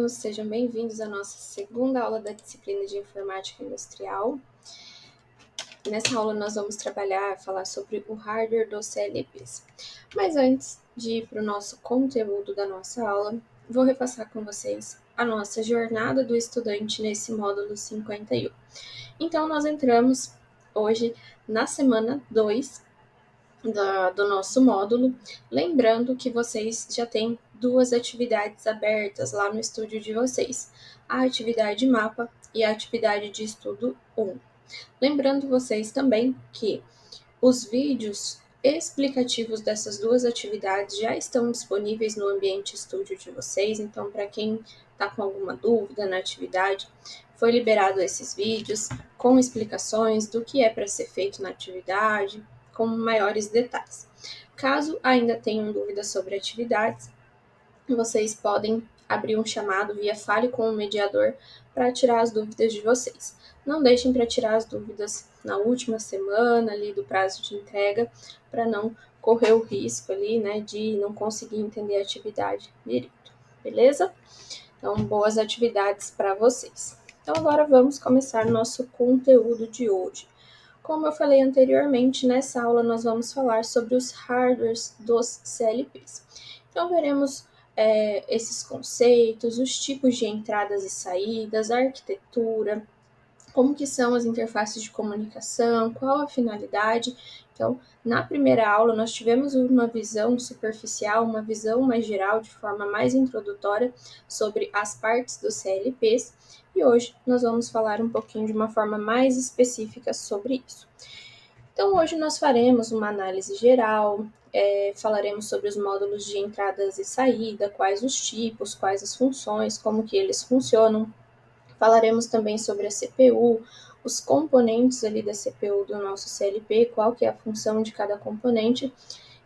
alunos, sejam bem-vindos à nossa segunda aula da disciplina de Informática Industrial. Nessa aula nós vamos falar sobre o hardware dos CLPs. Mas antes de ir para o nosso conteúdo da nossa aula, vou repassar com vocês a nossa jornada do estudante nesse módulo 51. Então, nós entramos hoje na semana 2 do nosso módulo, lembrando que vocês já têm duas atividades abertas lá no estúdio de vocês, a atividade mapa e a atividade de estudo 1. Lembrando vocês também que os vídeos explicativos dessas duas atividades já estão disponíveis no ambiente estúdio de vocês, então para quem está com alguma dúvida na atividade, foi liberado esses vídeos com explicações do que é para ser feito na atividade, com maiores detalhes. Caso ainda tenham dúvidas sobre atividades, vocês podem abrir um chamado via Fale com o Mediador para tirar as dúvidas de vocês. Não deixem para tirar as dúvidas na última semana ali do prazo de entrega, para não correr o risco ali, né, de não conseguir entender a atividade direito, beleza? Então, boas atividades para vocês. Então, agora vamos começar nosso conteúdo de hoje. Como eu falei anteriormente, nessa aula nós vamos falar sobre os hardwares dos CLPs. Então, veremos esses conceitos, os tipos de entradas e saídas, a arquitetura, como que são as interfaces de comunicação, qual a finalidade. Então, na primeira aula, nós tivemos uma visão superficial, uma visão mais geral, de forma mais introdutória, sobre as partes dos CLPs, e hoje nós vamos falar um pouquinho de uma forma mais específica sobre isso. Então, hoje nós faremos uma análise geral, falaremos sobre os módulos de entradas e saída, quais os tipos, quais as funções, como que eles funcionam. Falaremos também sobre a CPU, os componentes ali da CPU do nosso CLP, qual que é a função de cada componente,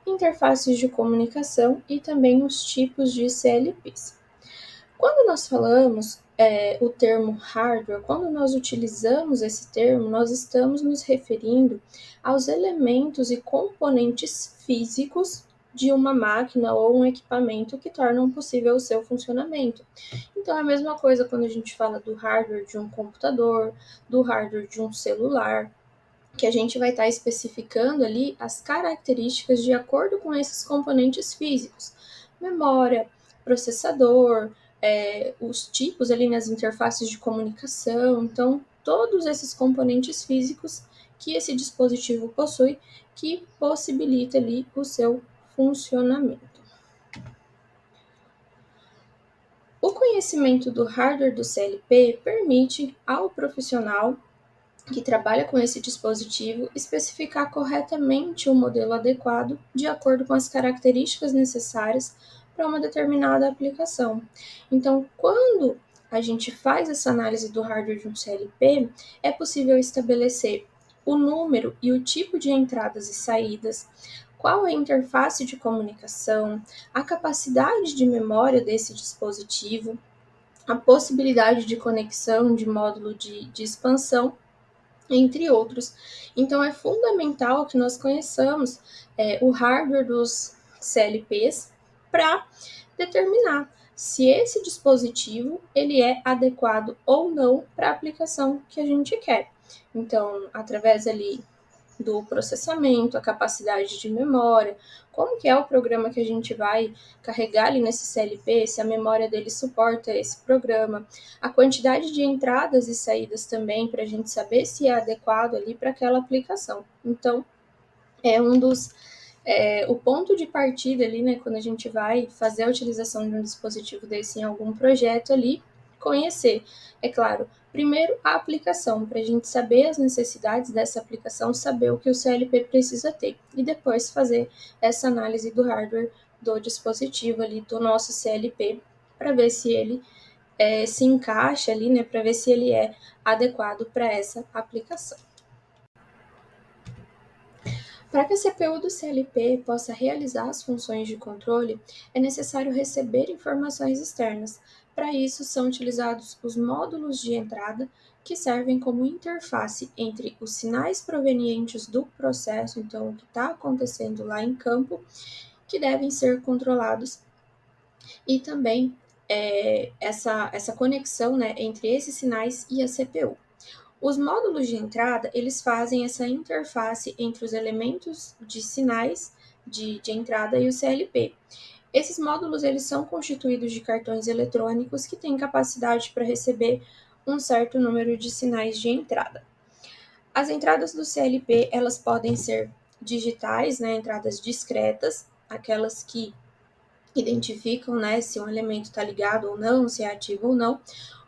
interfaces de comunicação e também os tipos de CLPs. Quando nós falamos o termo hardware, quando nós utilizamos esse termo, nós estamos nos referindo aos elementos e componentes físicos de uma máquina ou um equipamento que tornam possível o seu funcionamento. Então, é a mesma coisa quando a gente fala do hardware de um computador, do hardware de um celular, que a gente vai estar especificando ali as características de acordo com esses componentes físicos. Memória, processador, os tipos ali nas interfaces de comunicação, então todos esses componentes físicos que esse dispositivo possui, que possibilita ali o seu funcionamento. O conhecimento do hardware do CLP permite ao profissional que trabalha com esse dispositivo especificar corretamente o modelo adequado de acordo com as características necessárias para uma determinada aplicação. Então, quando a gente faz essa análise do hardware de um CLP, é possível estabelecer o número e o tipo de entradas e saídas, qual é a interface de comunicação, a capacidade de memória desse dispositivo, a possibilidade de conexão de módulo de expansão, entre outros. Então, é fundamental que nós conheçamos o hardware dos CLPs para determinar se esse dispositivo ele é adequado ou não para a aplicação que a gente quer. Então, através ali do processamento, a capacidade de memória, como que é o programa que a gente vai carregar ali nesse CLP, se a memória dele suporta esse programa, a quantidade de entradas e saídas também, para a gente saber se é adequado ali para aquela aplicação. Então, é o ponto de partida ali, né, quando a gente vai fazer a utilização de um dispositivo desse em algum projeto ali, conhecer, é claro, primeiro a aplicação, para a gente saber as necessidades dessa aplicação, saber o que o CLP precisa ter, e depois fazer essa análise do hardware do dispositivo ali, do nosso CLP, para ver se ele se encaixa ali, né, para ver se ele é adequado para essa aplicação. Para que a CPU do CLP possa realizar as funções de controle, é necessário receber informações externas. Para isso, são utilizados os módulos de entrada, que servem como interface entre os sinais provenientes do processo, então o que está acontecendo lá em campo, que devem ser controlados, e também essa conexão, né, entre esses sinais e a CPU. Os módulos de entrada, eles fazem essa interface entre os elementos de sinais de entrada e o CLP. Esses módulos, eles são constituídos de cartões eletrônicos que têm capacidade para receber um certo número de sinais de entrada. As entradas do CLP, elas podem ser digitais, né, entradas discretas, aquelas que identificam, né, se um elemento está ligado ou não, se é ativo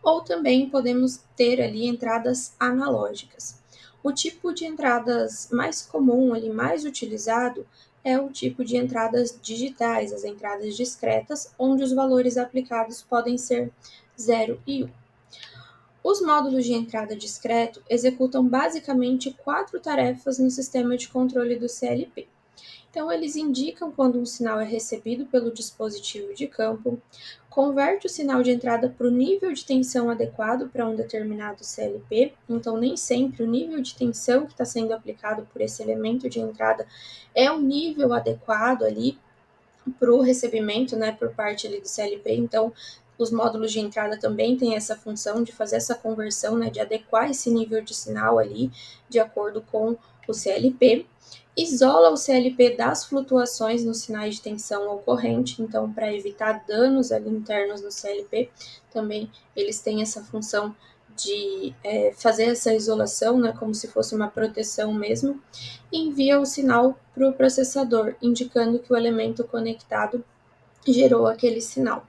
ou também podemos ter ali entradas analógicas. O tipo de entradas mais comum, ali, mais utilizado, é o tipo de entradas digitais, as entradas discretas, onde os valores aplicados podem ser 0 e 1. Os módulos de entrada discreto executam basicamente 4 tarefas no sistema de controle do CLP. Então, eles indicam quando um sinal é recebido pelo dispositivo de campo, converte o sinal de entrada para o nível de tensão adequado para um determinado CLP. Então, nem sempre o nível de tensão que está sendo aplicado por esse elemento de entrada é o nível adequado ali para o recebimento, né, por parte ali do CLP. Então, os módulos de entrada também têm essa função de fazer essa conversão, né, de adequar esse nível de sinal ali de acordo com o CLP. Isola o CLP das flutuações nos sinais de tensão ocorrente, então, para evitar danos ali internos no CLP, também eles têm essa função de fazer essa isolação, né, como se fosse uma proteção mesmo, e envia o sinal para o processador, indicando que o elemento conectado gerou aquele sinal.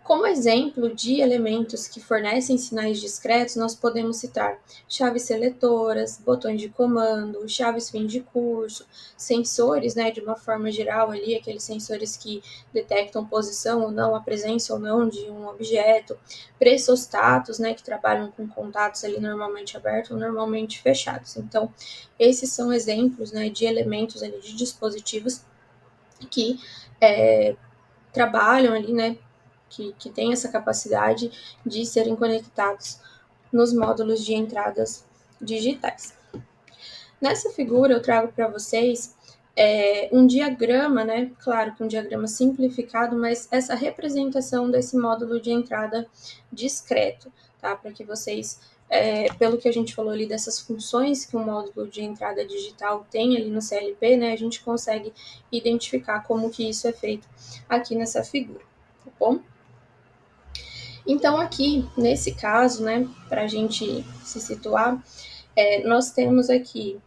Como exemplo de elementos que fornecem sinais discretos, nós podemos citar chaves seletoras, botões de comando, chaves fim de curso, sensores, né, de uma forma geral ali, aqueles sensores que detectam posição ou não, a presença ou não de um objeto, pressostatos, né, que trabalham com contatos ali normalmente abertos ou normalmente fechados. Então, esses são exemplos, né, de elementos ali, de dispositivos que trabalham ali, né, que tem essa capacidade de serem conectados nos módulos de entradas digitais. Nessa figura eu trago para vocês um diagrama, né? Claro que um diagrama simplificado, mas essa representação desse módulo de entrada discreto, tá? Para que vocês, pelo que a gente falou ali dessas funções que um módulo de entrada digital tem ali no CLP, né? A gente consegue identificar como que isso é feito aqui nessa figura, tá bom? Então, aqui, nesse caso, né, para a gente se situar, nós temos aqui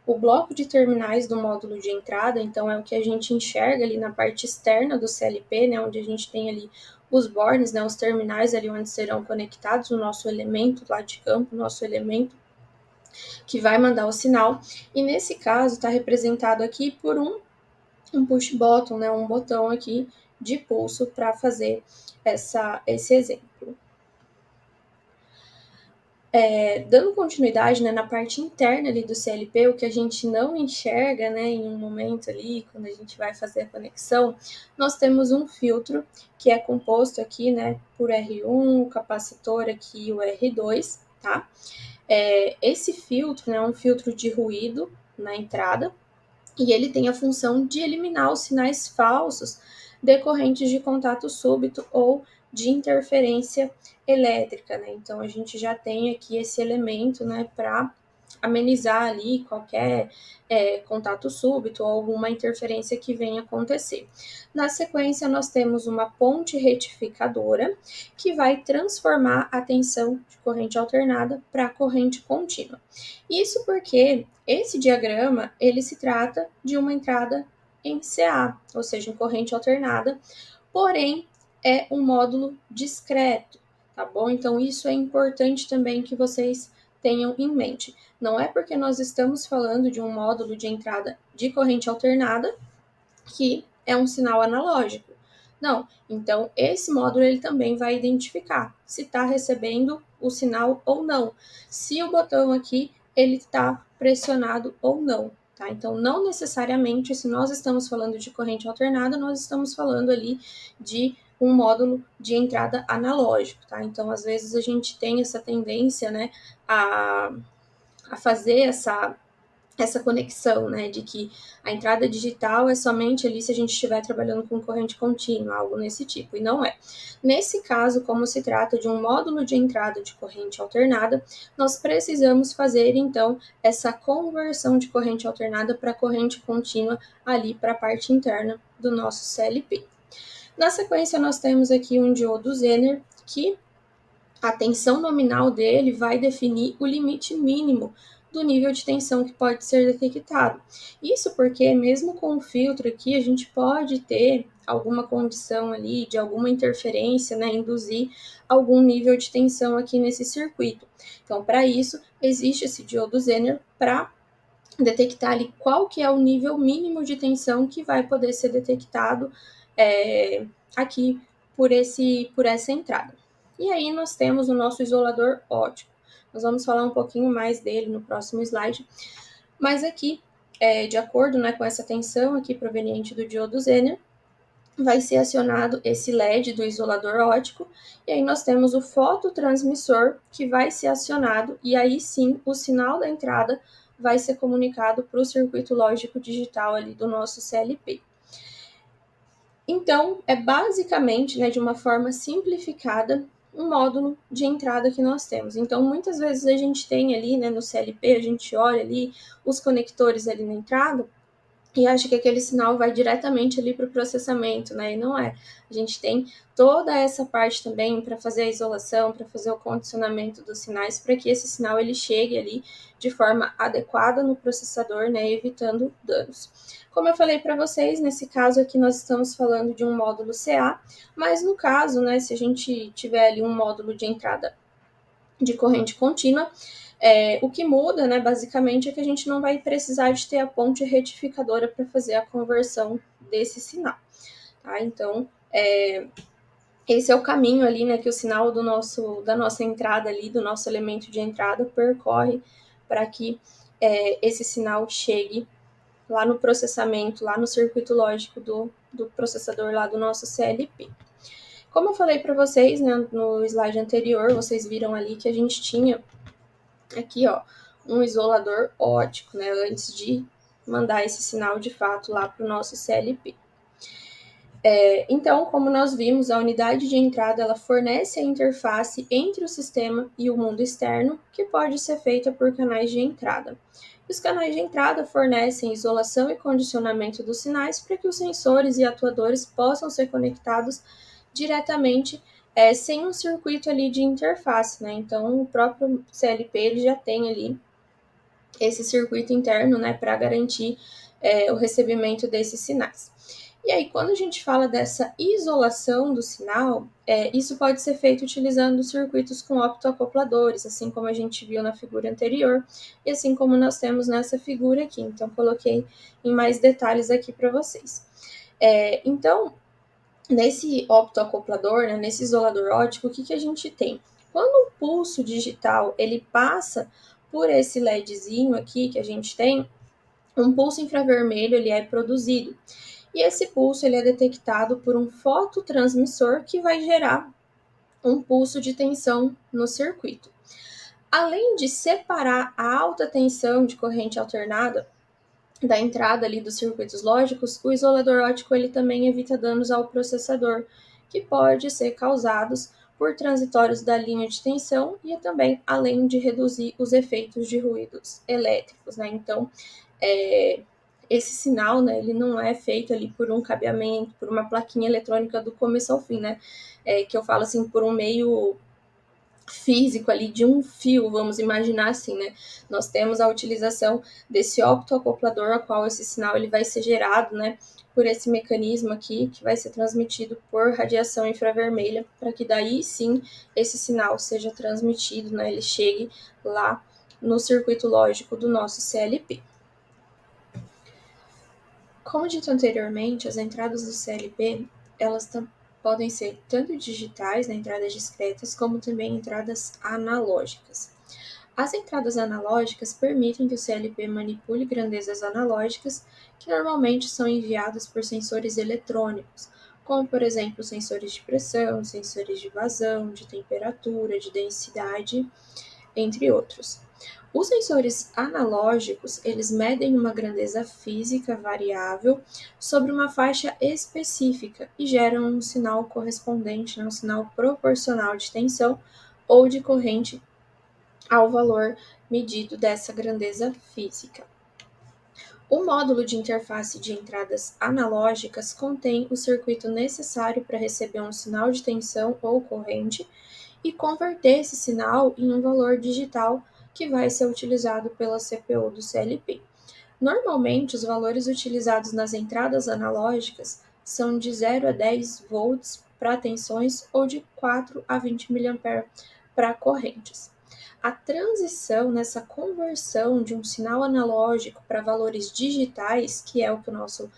o bloco de terminais do módulo de entrada, então é o que a gente enxerga ali na parte externa do CLP, né, onde a gente tem ali os bornes, né, os terminais ali onde serão conectados o nosso elemento lá de campo, o nosso elemento que vai mandar o sinal. E nesse caso está representado aqui por um push button, né, um botão aqui de pulso para fazer esse exemplo. Dando continuidade, né, na parte interna ali do CLP, o que a gente não enxerga, né, em um momento ali, quando a gente vai fazer a conexão, nós temos um filtro que é composto aqui, né, por R1, o capacitor aqui, o R2, tá? Esse filtro, né, é um filtro de ruído na entrada, e ele tem a função de eliminar os sinais falsos decorrentes de contato súbito ou de interferência elétrica, né? Então a gente já tem aqui esse elemento, né, para amenizar ali qualquer contato súbito ou alguma interferência que venha acontecer. Na sequência, nós temos uma ponte retificadora que vai transformar a tensão de corrente alternada para corrente contínua. Isso porque esse diagrama ele se trata de uma entrada em CA, ou seja, em corrente alternada, porém é um módulo discreto, tá bom? Então isso é importante também que vocês tenham em mente. Não é porque nós estamos falando de um módulo de entrada de corrente alternada que é um sinal analógico. Não, então esse módulo ele também vai identificar se está recebendo o sinal ou não, se o botão aqui ele está pressionado ou não, tá? Então não necessariamente se nós estamos falando de corrente alternada, nós estamos falando ali de um módulo de entrada analógico, tá? Então às vezes a gente tem essa tendência, né, a fazer essa conexão, né, de que a entrada digital é somente ali se a gente estiver trabalhando com corrente contínua, algo nesse tipo, e não é. Nesse caso, como se trata de um módulo de entrada de corrente alternada, nós precisamos fazer, então, essa conversão de corrente alternada para corrente contínua ali para a parte interna do nosso CLP. Na sequência, nós temos aqui um diodo Zener, que a tensão nominal dele vai definir o limite mínimo do nível de tensão que pode ser detectado. Isso porque, mesmo com o filtro aqui, a gente pode ter alguma condição ali de alguma interferência, né, induzir algum nível de tensão aqui nesse circuito. Então, para isso, existe esse diodo Zener para detectar ali qual que é o nível mínimo de tensão que vai poder ser detectado aqui por essa entrada. E aí nós temos o nosso isolador óptico. Nós vamos falar um pouquinho mais dele no próximo slide, mas aqui, de acordo, né, com essa tensão aqui proveniente do diodo Zener, vai ser acionado esse LED do isolador óptico, e aí nós temos o fototransmissor que vai ser acionado, e aí sim o sinal da entrada vai ser comunicado para o circuito lógico digital ali do nosso CLP. Então, é basicamente, né, de uma forma simplificada, um módulo de entrada que nós temos. Então, muitas vezes a gente tem ali, né, no CLP, a gente olha ali os conectores ali na entrada, e acha que aquele sinal vai diretamente ali para o processamento, né? E não é. A gente tem toda essa parte também para fazer a isolação, para fazer o condicionamento dos sinais, para que esse sinal ele chegue ali de forma adequada no processador, né? Evitando danos. Como eu falei para vocês, nesse caso aqui nós estamos falando de um módulo CA, mas no caso, né, se a gente tiver ali um módulo de entrada de corrente contínua, o que muda, né, basicamente, é que a gente não vai precisar de ter a ponte retificadora para fazer a conversão desse sinal, tá? Então, esse é o caminho ali, né, que o sinal da nossa entrada ali, do nosso elemento de entrada, percorre para que esse sinal chegue lá no processamento, lá no circuito lógico do processador lá do nosso CLP. Como eu falei para vocês, né, no slide anterior, vocês viram ali que a gente tinha aqui, ó, um isolador óptico, né, antes de mandar esse sinal de fato lá para o nosso CLP. Então, como nós vimos, a unidade de entrada ela fornece a interface entre o sistema e o mundo externo, que pode ser feita por canais de entrada. Os canais de entrada fornecem isolação e condicionamento dos sinais para que os sensores e atuadores possam ser conectados diretamente sem um circuito ali de interface, né? Então, o próprio CLP ele já tem ali esse circuito interno, né, para garantir o recebimento desses sinais. E aí, quando a gente fala dessa isolação do sinal, isso pode ser feito utilizando circuitos com optoacopladores, assim como a gente viu na figura anterior, e assim como nós temos nessa figura aqui. Então, coloquei em mais detalhes aqui para vocês. Então, nesse optoacoplador, né, nesse isolador óptico, o que a gente tem? Quando o pulso digital ele passa por esse LEDzinho aqui que a gente tem, um pulso infravermelho ele é produzido. E esse pulso ele é detectado por um fototransmissor que vai gerar um pulso de tensão no circuito. Além de separar a alta tensão de corrente alternada da entrada ali dos circuitos lógicos, o isolador óptico ele também evita danos ao processador, que pode ser causados por transitórios da linha de tensão e também além de reduzir os efeitos de ruídos elétricos, né? Então, esse sinal, né, ele não é feito ali por um cabeamento, por uma plaquinha eletrônica do começo ao fim, né? Que eu falo assim, por um meio físico ali de um fio, vamos imaginar assim, né? Nós temos a utilização desse optoacoplador, a qual esse sinal ele vai ser gerado, né, por esse mecanismo aqui, que vai ser transmitido por radiação infravermelha, para que daí sim esse sinal seja transmitido, né, ele chegue lá no circuito lógico do nosso CLP. Como dito anteriormente, as entradas do CLP, elas podem ser tanto digitais, né, entradas discretas, como também entradas analógicas. As entradas analógicas permitem que o CLP manipule grandezas analógicas que normalmente são enviadas por sensores eletrônicos, como por exemplo sensores de pressão, sensores de vazão, de temperatura, de densidade, entre outros. Os sensores analógicos, eles medem uma grandeza física variável sobre uma faixa específica e geram um sinal correspondente, um sinal proporcional de tensão ou de corrente ao valor medido dessa grandeza física. O módulo de interface de entradas analógicas contém o circuito necessário para receber um sinal de tensão ou corrente e converter esse sinal em um valor digital que vai ser utilizado pela CPU do CLP. Normalmente, os valores utilizados nas entradas analógicas são de 0 a 10 volts para tensões ou de 4 a 20 mA para correntes. A transição nessa conversão de um sinal analógico para valores digitais, que é o que o nosso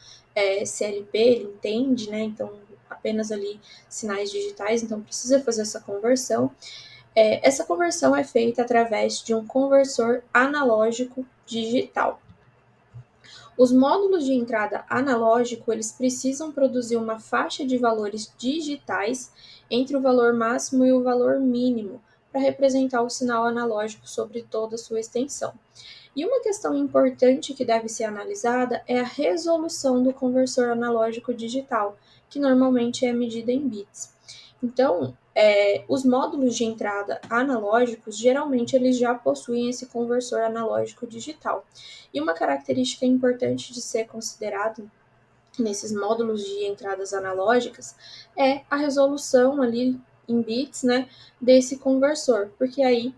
CLP ele entende, né? Então, apenas ali sinais digitais, então precisa fazer essa conversão. Essa conversão é feita através de um conversor analógico digital. Os módulos de entrada analógico, eles precisam produzir uma faixa de valores digitais entre o valor máximo e o valor mínimo, para representar o sinal analógico sobre toda a sua extensão. E uma questão importante que deve ser analisada é a resolução do conversor analógico digital, que normalmente é medida em bits. Então, os módulos de entrada analógicos, geralmente eles já possuem esse conversor analógico digital. E uma característica importante de ser considerado nesses módulos de entradas analógicas é a resolução ali em bits, né, desse conversor, porque aí,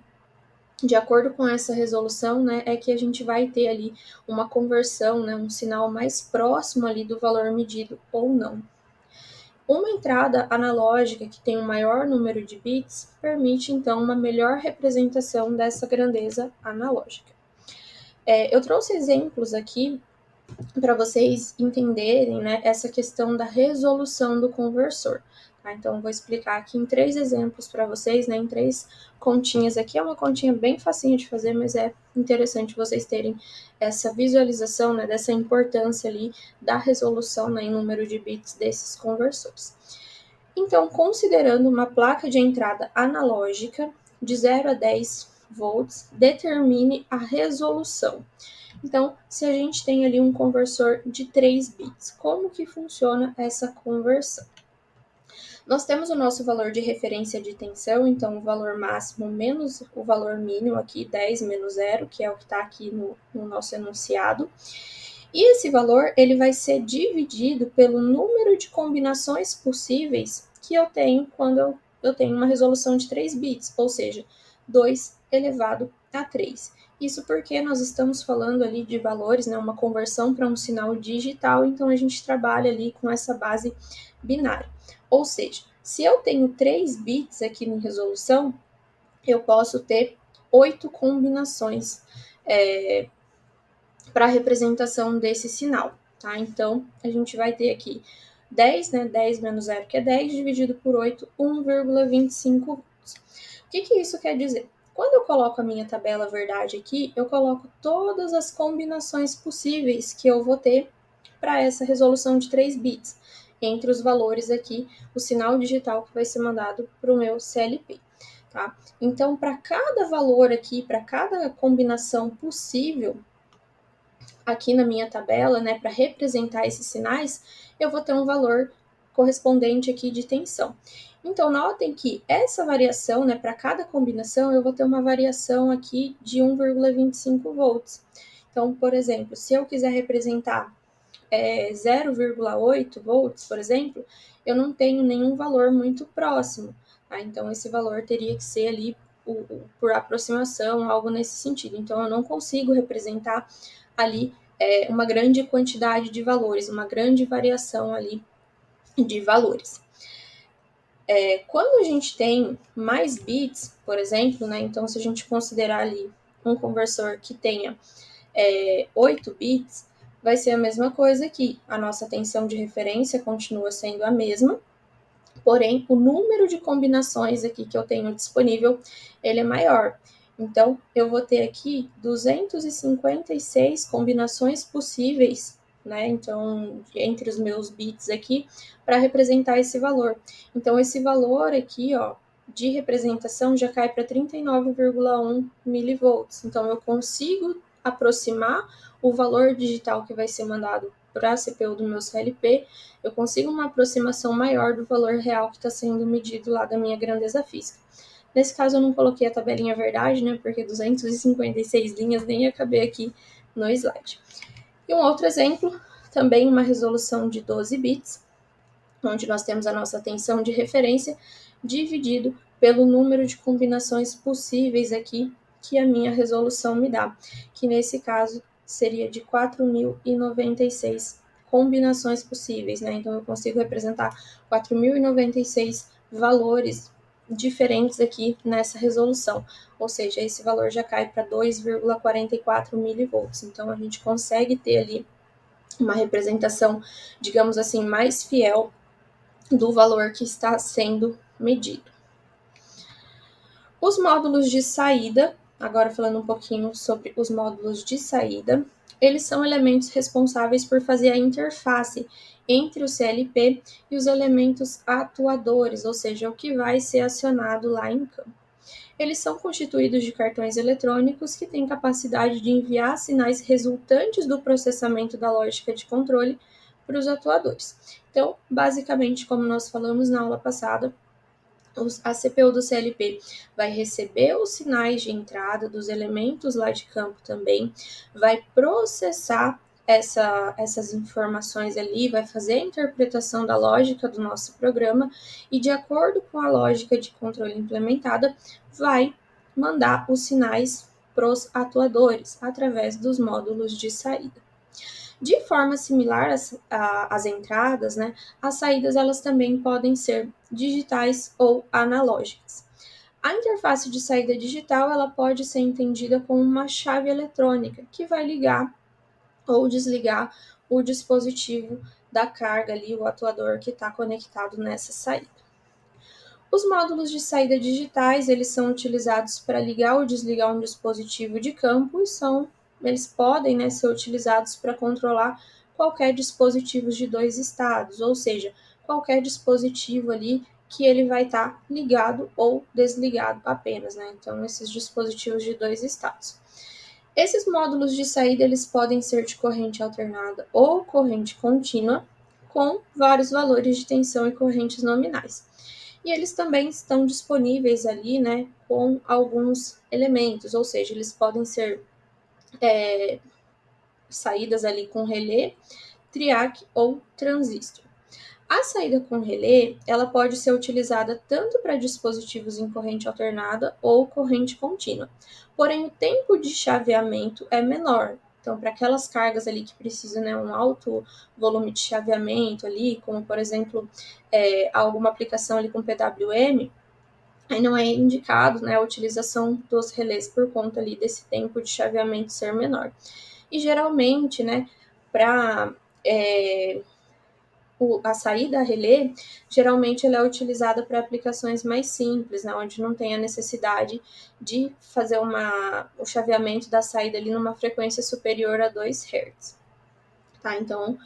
de acordo com essa resolução, né, é que a gente vai ter ali uma conversão, né, um sinal mais próximo ali do valor medido ou não. Uma entrada analógica que tem um maior número de bits permite, então, uma melhor representação dessa grandeza analógica. Eu trouxe exemplos aqui para vocês entenderem, né, essa questão da resolução do conversor. Tá? Então, eu vou explicar aqui em 3 exemplos para vocês, né, em 3 continhas aqui. É uma continha bem facinho de fazer, mas é interessante vocês terem essa visualização, né, dessa importância ali da resolução, né, em número de bits desses conversores. Então, considerando uma placa de entrada analógica de 0 a 10 volts, determine a resolução. Então, se a gente tem ali um conversor de 3 bits, como que funciona essa conversão? Nós temos o nosso valor de referência de tensão, então o valor máximo menos o valor mínimo aqui, 10 menos 0, que é o que está aqui no nosso enunciado. E esse valor ele vai ser dividido pelo número de combinações possíveis que eu tenho quando eu tenho uma resolução de 3 bits, ou seja, 2 elevado a 3. Isso porque nós estamos falando ali de valores, né, uma conversão para um sinal digital, então a gente trabalha ali com essa base binária. Ou seja, se eu tenho 3 bits aqui em resolução, eu posso ter 8 combinações para a representação desse sinal, tá? Então, a gente vai ter aqui 10, né? 10 menos 0, que é 10, dividido por 8, 1,25 volts. O que isso quer dizer? Quando eu coloco a minha tabela verdade aqui, eu coloco todas as combinações possíveis que eu vou ter para essa resolução de 3 bits. Entre os valores aqui, o sinal digital que vai ser mandado para o meu CLP. Tá? Então, para cada valor aqui, para cada combinação possível, aqui na minha tabela, né, para representar esses sinais, eu vou ter um valor correspondente aqui de tensão. Então, notem que essa variação, né, para cada combinação, eu vou ter uma variação aqui de 1,25 volts. Então, por exemplo, se eu quiser representar 0,8 volts, por exemplo, eu não tenho nenhum valor muito próximo. Tá? Então, esse valor teria que ser ali por aproximação, algo nesse sentido. Então, eu não consigo representar ali uma grande quantidade de valores, uma grande variação ali de valores. Quando a gente tem mais bits, por exemplo, né, então se a gente considerar ali um conversor que tenha 8 bits, vai ser a mesma coisa aqui. A nossa tensão de referência continua sendo a mesma, porém o número de combinações aqui que eu tenho disponível, ele é maior. Então, eu vou ter aqui 256 combinações possíveis, né? Então, entre os meus bits aqui, para representar esse valor. Então, esse valor aqui, ó, de representação já cai para 39,1 milivolts. Então, eu consigo aproximar o valor digital que vai ser mandado para a CPU do meu CLP, eu consigo uma aproximação maior do valor real que está sendo medido lá da minha grandeza física. Nesse caso, eu não coloquei a tabelinha verdade, né, porque 256 linhas nem ia caber aqui no slide. E um outro exemplo, também uma resolução de 12 bits, onde nós temos a nossa tensão de referência dividido pelo número de combinações possíveis aqui que a minha resolução me dá, que nesse caso seria de 4.096 combinações possíveis, né? Então eu consigo representar 4.096 valores diferentes aqui nessa resolução, ou seja, esse valor já cai para 2,44 milivolts. Então a gente consegue ter ali uma representação, digamos assim, mais fiel do valor que está sendo medido. Os módulos de saída, agora falando um pouquinho sobre os módulos de saída, eles são elementos responsáveis por fazer a interface entre o CLP e os elementos atuadores, ou seja, o que vai ser acionado lá em campo. Eles são constituídos de cartões eletrônicos que têm capacidade de enviar sinais resultantes do processamento da lógica de controle para os atuadores. Então, basicamente, como nós falamos na aula passada, a CPU do CLP vai receber os sinais de entrada dos elementos lá de campo também, vai processar essas informações ali, vai fazer a interpretação da lógica do nosso programa e, de acordo com a lógica de controle implementada, vai mandar os sinais para os atuadores através dos módulos de saída. De forma similar às entradas, né, as saídas elas também podem ser digitais ou analógicas. A interface de saída digital ela pode ser entendida como uma chave eletrônica que vai ligar ou desligar o dispositivo da carga ali, o atuador que está conectado nessa saída. Os módulos de saída digitais, eles são utilizados para ligar ou desligar um dispositivo de campo e eles podem, né, ser utilizados para controlar qualquer dispositivo de dois estados, ou seja, qualquer dispositivo ali que ele vai estar ligado ou desligado apenas, né? Então, esses dispositivos de dois estados. Esses módulos de saída, eles podem ser de corrente alternada ou corrente contínua, com vários valores de tensão e correntes nominais. E eles também estão disponíveis ali, né, com alguns elementos, ou seja, eles podem ser saídas ali com relé, triac ou transistor. A saída com relé, ela pode ser utilizada tanto para dispositivos em corrente alternada ou corrente contínua. Porém, o tempo de chaveamento é menor. Então, para aquelas cargas ali que precisam, né, um alto volume de chaveamento ali, como por exemplo, alguma aplicação ali com PWM, aí não é indicado, né, a utilização dos relés por conta ali desse tempo de chaveamento ser menor. E geralmente, né, para a saída relé, geralmente ela é utilizada para aplicações mais simples, né, onde não tem a necessidade de fazer o chaveamento da saída ali numa frequência superior a 2 Hz. Tá? Então,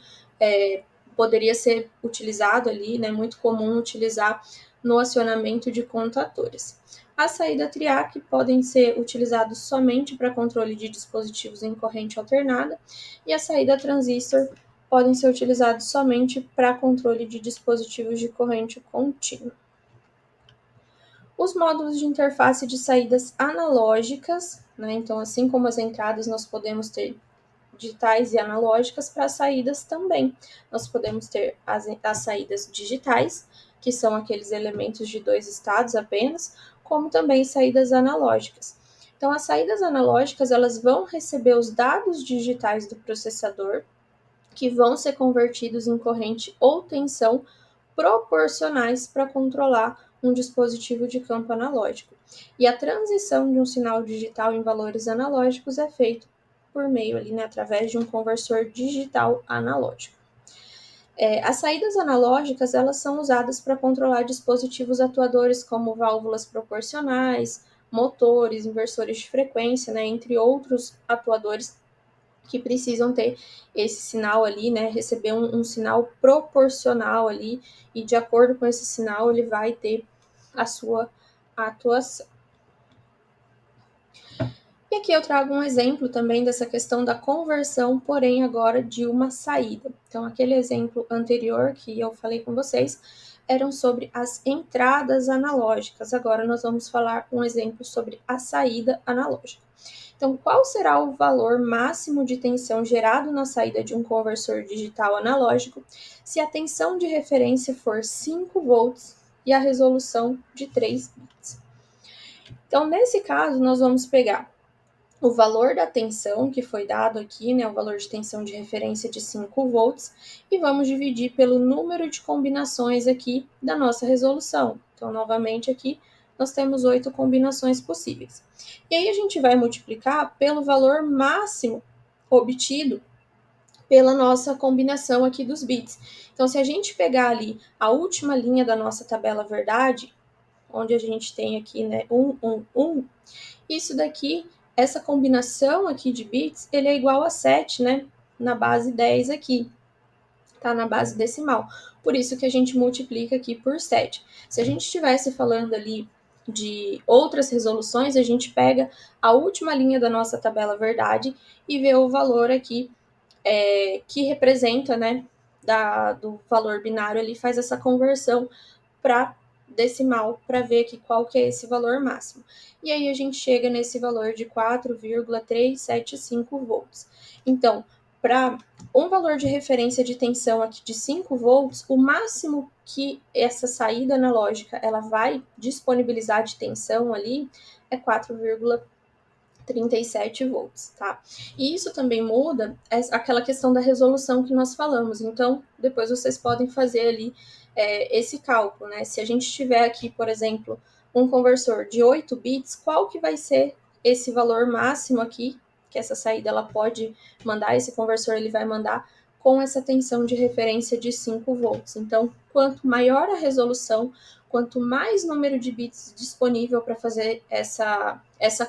poderia ser utilizado ali, né, muito comum utilizar no acionamento de contatores. A saída triac podem ser utilizados somente para controle de dispositivos em corrente alternada e a saída transistor podem ser utilizados somente para controle de dispositivos de corrente contínua. Os módulos de interface de saídas analógicas, né? Então, assim como as entradas, nós podemos ter digitais e analógicas, para as saídas também. Nós podemos ter as saídas digitais, que são aqueles elementos de dois estados apenas, como também saídas analógicas. Então, as saídas analógicas, elas vão receber os dados digitais do processador, que vão ser convertidos em corrente ou tensão proporcionais para controlar um dispositivo de campo analógico. E a transição de um sinal digital em valores analógicos é feita por meio ali, né, através de um conversor digital analógico. As saídas analógicas, elas são usadas para controlar dispositivos atuadores como válvulas proporcionais, motores, inversores de frequência, né, entre outros atuadores que precisam ter esse sinal ali, né, receber um sinal proporcional ali, e de acordo com esse sinal ele vai ter a sua atuação. E aqui eu trago um exemplo também dessa questão da conversão, porém agora de uma saída. Então, aquele exemplo anterior que eu falei com vocês eram sobre as entradas analógicas. Agora nós vamos falar um exemplo sobre a saída analógica. Então, qual será o valor máximo de tensão gerado na saída de um conversor digital analógico se a tensão de referência for 5 volts e a resolução de 3 bits? Então, nesse caso, nós vamos pegar o valor da tensão que foi dado aqui, né, o valor de tensão de referência de 5 volts, e vamos dividir pelo número de combinações aqui da nossa resolução. Então, novamente aqui, nós temos 8 combinações possíveis. E aí a gente vai multiplicar pelo valor máximo obtido pela nossa combinação aqui dos bits. Então, se a gente pegar ali a última linha da nossa tabela verdade, onde a gente tem aqui, né, 1, 1, 1, isso daqui, essa combinação aqui de bits, ele é igual a 7, né? Na base 10 aqui, tá? Na base decimal. Por isso que a gente multiplica aqui por 7. Se a gente estivesse falando ali de outras resoluções, a gente pega a última linha da nossa tabela verdade e vê o valor aqui que representa, né, do valor binário, ele faz essa conversão para decimal para ver aqui qual que é esse valor máximo. E aí a gente chega nesse valor de 4,375 volts. Então, para um valor de referência de tensão aqui de 5 volts, o máximo que essa saída analógica ela vai disponibilizar de tensão ali é 4,37 volts, tá? E isso também muda aquela questão da resolução que nós falamos. Então, depois vocês podem fazer ali esse cálculo, né? Se a gente tiver aqui, por exemplo, um conversor de 8 bits, qual que vai ser esse valor máximo aqui, que essa saída ela pode mandar, esse conversor ele vai mandar com essa tensão de referência de 5 volts. Então, quanto maior a resolução, quanto mais número de bits disponível para fazer essa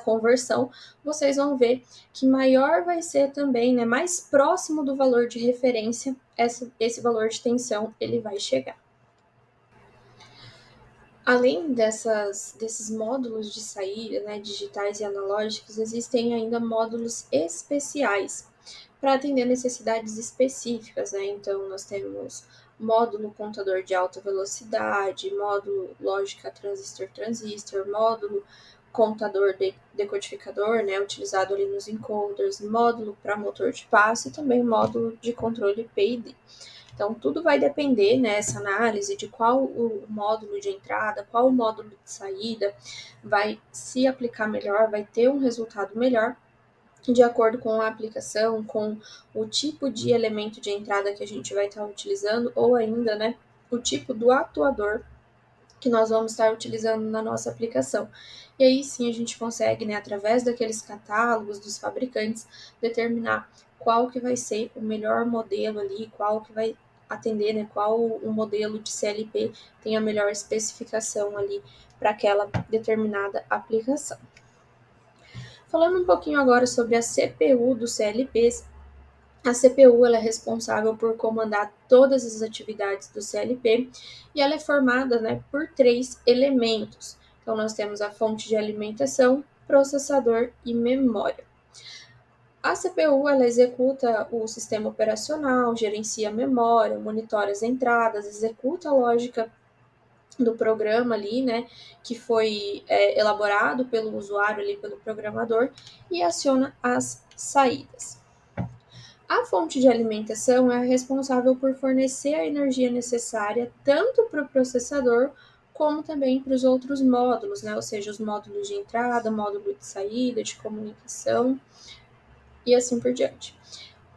conversão, vocês vão ver que maior vai ser também, né, mais próximo do valor de referência, esse valor de tensão ele vai chegar. Além desses módulos de saída, né, digitais e analógicos, existem ainda módulos especiais para atender necessidades específicas, né? Então, nós temos módulo contador de alta velocidade, módulo lógica transistor-transistor, módulo contador decodificador, né, utilizado ali nos encoders, módulo para motor de passo e também módulo de controle PID. Então, tudo vai depender nessa análise de qual o módulo de entrada, qual o módulo de saída vai se aplicar melhor, vai ter um resultado melhor de acordo com a aplicação, com o tipo de elemento de entrada que a gente vai estar utilizando, ou ainda, né, o tipo do atuador que nós vamos estar utilizando na nossa aplicação. E aí sim a gente consegue, né, através daqueles catálogos dos fabricantes, determinar qual que vai ser o melhor modelo ali, qual que vai atender, né, qual o modelo de CLP tem a melhor especificação ali para aquela determinada aplicação. Falando um pouquinho agora sobre a CPU dos CLPs, a CPU ela é responsável por comandar todas as atividades do CLP e ela é formada, né, por 3 elementos. Então, nós temos a fonte de alimentação, processador e memória. A CPU ela executa o sistema operacional, gerencia a memória, monitora as entradas, executa a lógica do programa ali, né, que foi elaborado pelo usuário ali, pelo programador, e aciona as saídas. A fonte de alimentação é responsável por fornecer a energia necessária tanto para o processador como também para os outros módulos, né? Ou seja, os módulos de entrada, módulo de saída, de comunicação e assim por diante.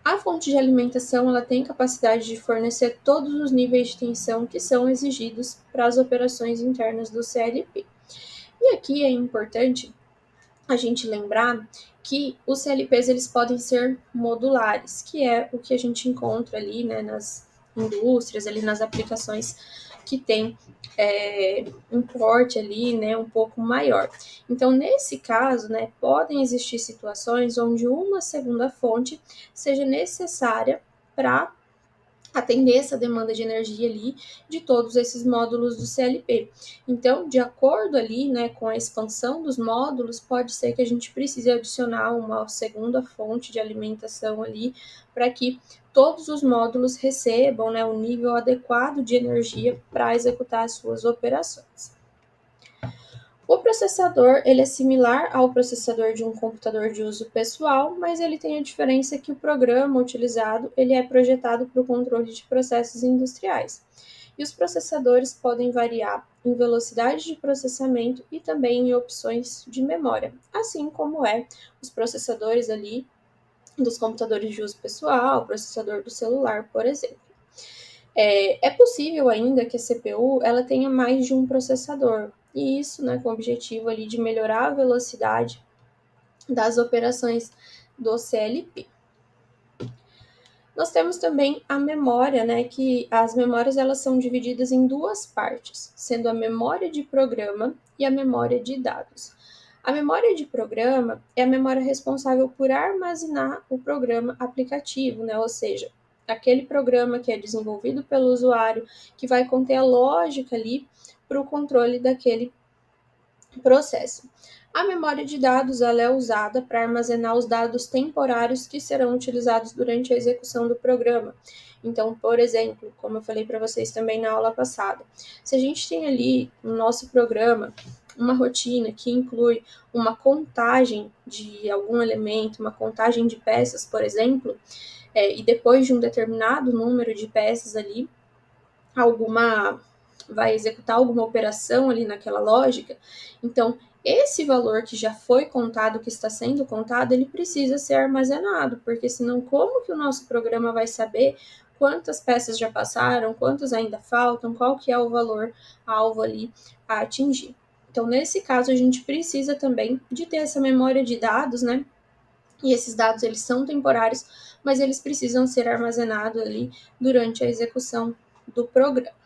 A fonte de alimentação ela tem capacidade de fornecer todos os níveis de tensão que são exigidos para as operações internas do CLP. E aqui é importante a gente lembrar que os CLPs eles podem ser modulares, que é o que a gente encontra ali, né, nas indústrias, ali nas aplicações que tem um porte ali, né, um pouco maior. Então, nesse caso, né, podem existir situações onde uma segunda fonte seja necessária para atender essa demanda de energia ali de todos esses módulos do CLP. Então, de acordo ali, né, com a expansão dos módulos, pode ser que a gente precise adicionar uma segunda fonte de alimentação ali para que todos os módulos recebam, né, um nível adequado de energia para executar as suas operações. O processador, ele é similar ao processador de um computador de uso pessoal, mas ele tem a diferença que o programa utilizado, ele é projetado para o controle de processos industriais. E os processadores podem variar em velocidade de processamento e também em opções de memória, assim como os processadores ali dos computadores de uso pessoal, o processador do celular, por exemplo. É possível ainda que a CPU ela tenha mais de um processador, e isso, né, com o objetivo ali de melhorar a velocidade das operações do CLP. Nós temos também a memória, né, que as memórias elas são divididas em duas partes, sendo a memória de programa e a memória de dados. A memória de programa é a memória responsável por armazenar o programa aplicativo, né, ou seja, aquele programa que é desenvolvido pelo usuário, que vai conter a lógica ali para o controle daquele processo. A memória de dados ela é usada para armazenar os dados temporários que serão utilizados durante a execução do programa. Então, por exemplo, como eu falei para vocês também na aula passada, se a gente tem ali no nosso programa uma rotina que inclui uma contagem de algum elemento, uma contagem de peças, por exemplo, e depois de um determinado número de peças ali, vai executar alguma operação ali naquela lógica, então esse valor que já foi contado, que está sendo contado, ele precisa ser armazenado, porque senão como que o nosso programa vai saber quantas peças já passaram, quantas ainda faltam, qual que é o valor alvo ali a atingir. Então, nesse caso, a gente precisa também de ter essa memória de dados, né? E esses dados, eles são temporários, mas eles precisam ser armazenados ali durante a execução do programa.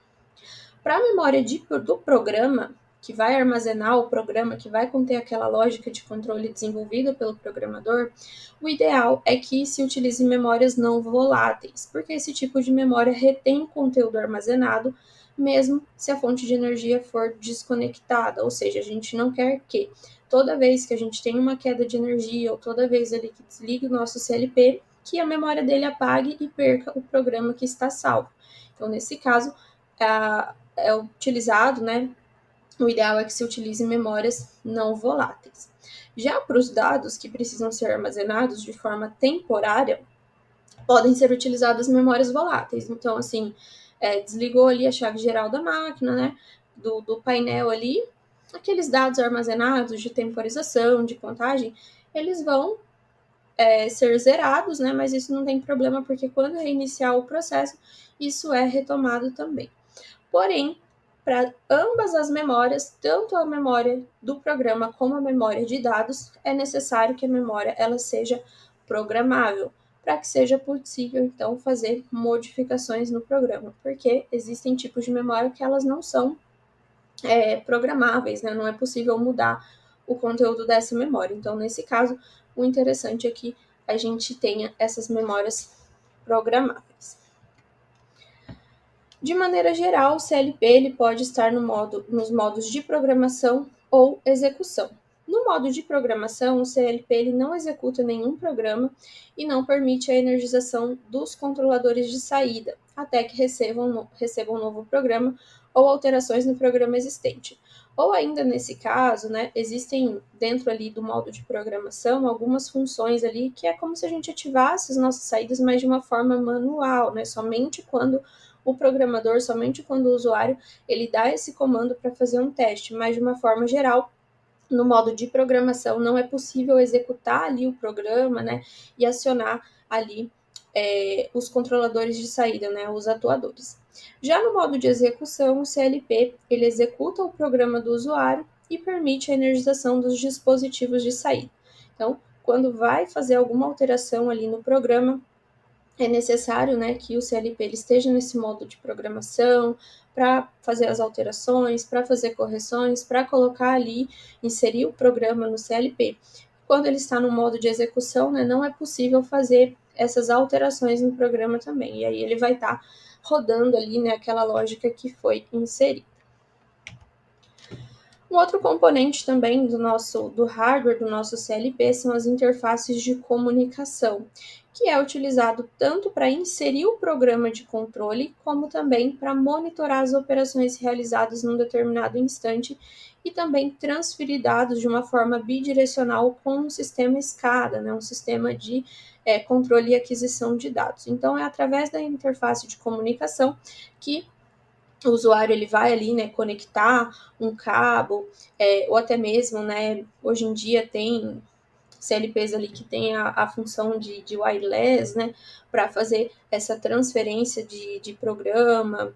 Para a memória do programa, que vai armazenar o programa, que vai conter aquela lógica de controle desenvolvida pelo programador, o ideal é que se utilize memórias não voláteis, porque esse tipo de memória retém o conteúdo armazenado, mesmo se a fonte de energia for desconectada, ou seja, a gente não quer que toda vez que a gente tem uma queda de energia ou toda vez ali que desliga o nosso CLP, que a memória dele apague e perca o programa que está salvo. Então, nesse caso, é utilizado, né? O ideal é que se utilize memórias não voláteis. Já para os dados que precisam ser armazenados de forma temporária, podem ser utilizadas memórias voláteis. Então, assim, desligou ali a chave geral da máquina, né? Do painel ali, aqueles dados armazenados de temporização, de contagem, eles vão ser zerados, né? Mas isso não tem problema, porque quando reiniciar o processo, isso é retomado também. Porém, para ambas as memórias, tanto a memória do programa como a memória de dados, é necessário que a memória ela seja programável, para que seja possível, então, fazer modificações no programa, porque existem tipos de memória que elas não são programáveis, né? Não é possível mudar o conteúdo dessa memória. Então, nesse caso, o interessante é que a gente tenha essas memórias programáveis. De maneira geral, o CLP ele pode estar nos modos de programação ou execução. No modo de programação, o CLP ele não executa nenhum programa e não permite a energização dos controladores de saída, até que recebam um novo programa ou alterações no programa existente. Ou ainda nesse caso, né, existem dentro ali do modo de programação algumas funções ali que é como se a gente ativasse as nossas saídas, mas de uma forma manual, né, somente quando o usuário ele dá esse comando para fazer um teste, mas de uma forma geral, no modo de programação, não é possível executar ali o programa, né, e acionar ali os controladores de saída, né, os atuadores. Já no modo de execução, o CLP ele executa o programa do usuário e permite a energização dos dispositivos de saída. Então, quando vai fazer alguma alteração ali no programa, é necessário, né, que o CLP ele esteja nesse modo de programação para fazer as alterações, para fazer correções, para colocar ali, inserir o programa no CLP. Quando ele está no modo de execução, né, não é possível fazer essas alterações no programa também. E aí ele vai estar rodando ali, né, aquela lógica que foi inserida. Um outro componente também do hardware do nosso CLP são as interfaces de comunicação, que é utilizado tanto para inserir o programa de controle, como também para monitorar as operações realizadas num determinado instante e também transferir dados de uma forma bidirecional com um sistema SCADA, né, um sistema de controle e aquisição de dados. Então, é através da interface de comunicação que o usuário ele vai ali, né, conectar um cabo, ou até mesmo, né, hoje em dia tem CLPs ali que tem a função de wireless, né, para fazer essa transferência de programa,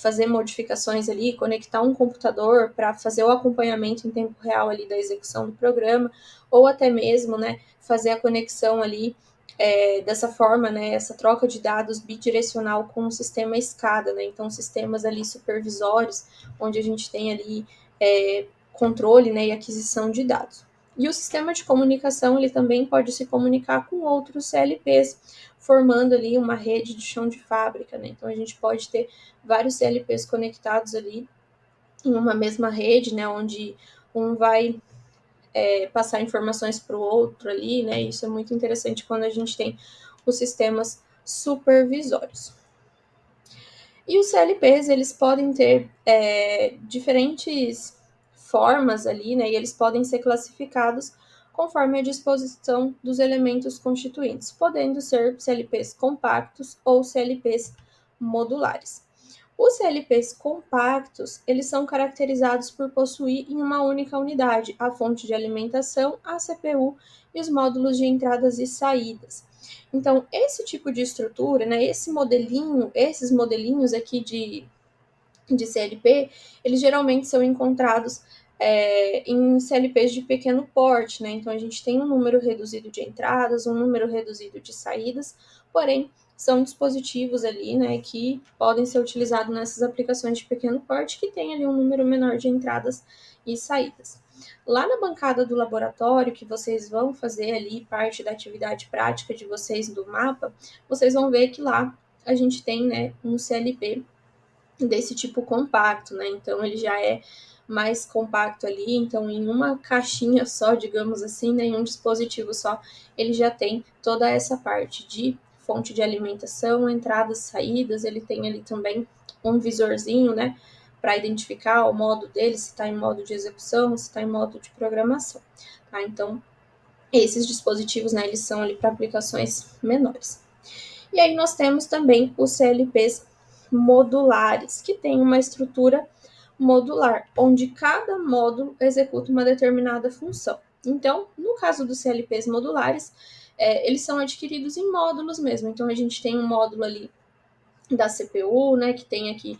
fazer modificações ali, conectar um computador para fazer o acompanhamento em tempo real ali da execução do programa, ou até mesmo, né, fazer a conexão ali dessa forma, né, essa troca de dados bidirecional com o sistema SCADA, né, então sistemas ali supervisórios, onde a gente tem ali controle, né, e aquisição de dados. E o sistema de comunicação, ele também pode se comunicar com outros CLPs, formando ali uma rede de chão de fábrica, né, então a gente pode ter vários CLPs conectados ali em uma mesma rede, né, onde um vai passar informações para o outro ali, né? Isso é muito interessante quando a gente tem os sistemas supervisórios. E os CLPs, eles podem ter diferentes formas ali, né? E eles podem ser classificados conforme a disposição dos elementos constituintes, podendo ser CLPs compactos ou CLPs modulares. Os CLPs compactos, eles são caracterizados por possuir em uma única unidade a fonte de alimentação, a CPU e os módulos de entradas e saídas. Então, esse tipo de estrutura, né, esses modelinhos aqui de CLP, eles geralmente são encontrados em CLPs de pequeno porte, né? Então, a gente tem um número reduzido de entradas, um número reduzido de saídas, porém, são dispositivos ali, né, que podem ser utilizados nessas aplicações de pequeno porte, que tem ali um número menor de entradas e saídas. Lá na bancada do laboratório, que vocês vão fazer ali parte da atividade prática de vocês do mapa, vocês vão ver que lá a gente tem, né, um CLP desse tipo compacto, né? Então ele já é mais compacto ali, então em uma caixinha só, digamos assim, né, em um dispositivo só, ele já tem toda essa parte de fonte de alimentação, entradas, saídas, ele tem ali também um visorzinho, né, para identificar o modo dele, se está em modo de execução, se está em modo de programação, tá? Então, esses dispositivos, né, eles são ali para aplicações menores. E aí nós temos também os CLPs modulares, que tem uma estrutura modular, onde cada módulo executa uma determinada função. Então, no caso dos CLPs modulares, eles são adquiridos em módulos mesmo. Então, a gente tem um módulo ali da CPU, né, que tem aqui,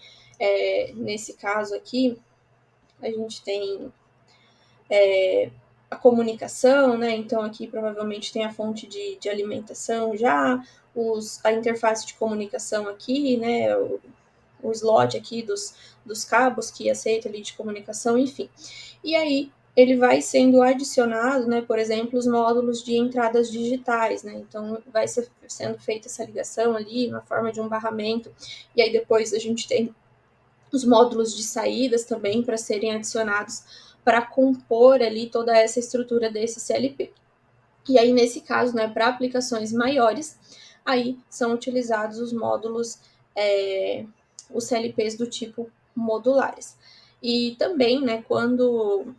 nesse caso aqui, a gente tem a comunicação, né? Então aqui provavelmente tem a fonte de alimentação já, a interface de comunicação aqui, né? O slot aqui dos cabos que aceita ali de comunicação, enfim. E aí ele vai sendo adicionado, né? Por exemplo, os módulos de entradas digitais, né? Então vai sendo feita essa ligação ali na forma de um barramento. E aí depois a gente tem os módulos de saídas também para serem adicionados para compor ali toda essa estrutura desse CLP. E aí, nesse caso, né, para aplicações maiores, aí são utilizados os módulos, os CLPs do tipo modulares. E também, né, quando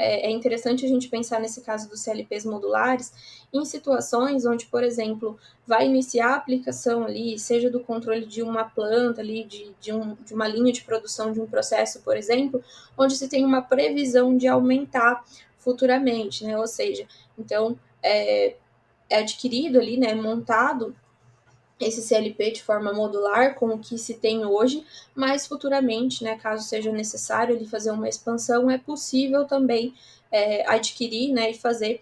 é interessante a gente pensar nesse caso dos CLPs modulares em situações onde, por exemplo, vai iniciar a aplicação ali, seja do controle de uma planta ali, de uma linha de produção de um processo, por exemplo, onde se tem uma previsão de aumentar futuramente, né? Ou seja, então é adquirido ali, né, montado esse CLP de forma modular com o que se tem hoje, mas futuramente, né, caso seja necessário ele fazer uma expansão, é possível também adquirir, né, e fazer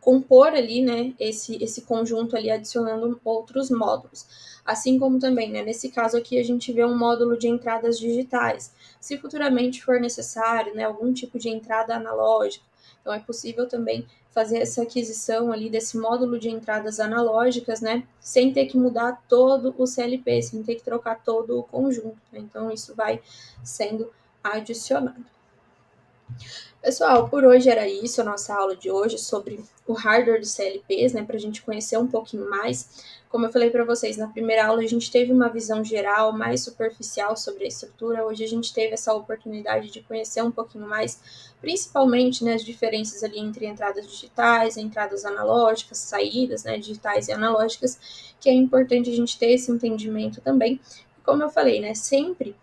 compor ali, né, esse conjunto ali adicionando outros módulos. Assim como também, né, nesse caso aqui a gente vê um módulo de entradas digitais. Se futuramente for necessário, né, algum tipo de entrada analógica, então é possível também fazer essa aquisição ali desse módulo de entradas analógicas, né, sem ter que mudar todo o CLP, sem ter que trocar todo o conjunto, né? Então isso vai sendo adicionado. Pessoal, por hoje era isso, a nossa aula de hoje sobre o hardware dos CLPs, né, para a gente conhecer um pouquinho mais. Como eu falei para vocês, na primeira aula a gente teve uma visão geral, mais superficial sobre a estrutura. Hoje a gente teve essa oportunidade de conhecer um pouquinho mais, principalmente, né, as diferenças ali entre entradas digitais, entradas analógicas, saídas, né, digitais e analógicas, que é importante a gente ter esse entendimento também. Como eu falei, né, sempre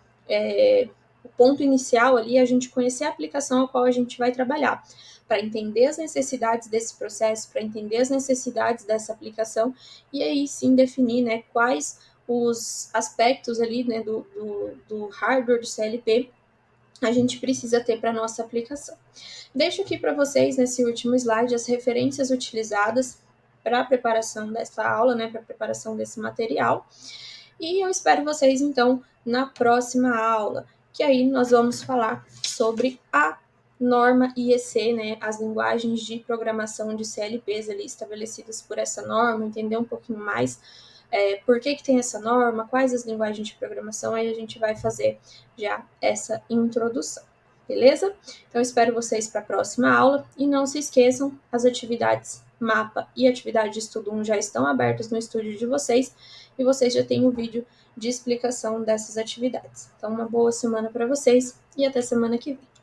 o ponto inicial ali é a gente conhecer a aplicação a qual a gente vai trabalhar, para entender as necessidades desse processo, para entender as necessidades dessa aplicação, e aí sim definir, né, quais os aspectos ali, né, do hardware do CLP a gente precisa ter para a nossa aplicação. Deixo aqui para vocês, nesse último slide, as referências utilizadas para a preparação dessa aula, né, para a preparação desse material. E eu espero vocês, então, na próxima aula, que aí nós vamos falar sobre a norma IEC, né, as linguagens de programação de CLPs ali estabelecidas por essa norma, entender um pouquinho mais por que tem essa norma, quais as linguagens de programação, aí a gente vai fazer já essa introdução, beleza? Então, espero vocês para a próxima aula e não se esqueçam, as atividades mapa e atividade de estudo 1 já estão abertas no estúdio de vocês e vocês já têm o vídeo de explicação dessas atividades. Então, uma boa semana para vocês e até semana que vem.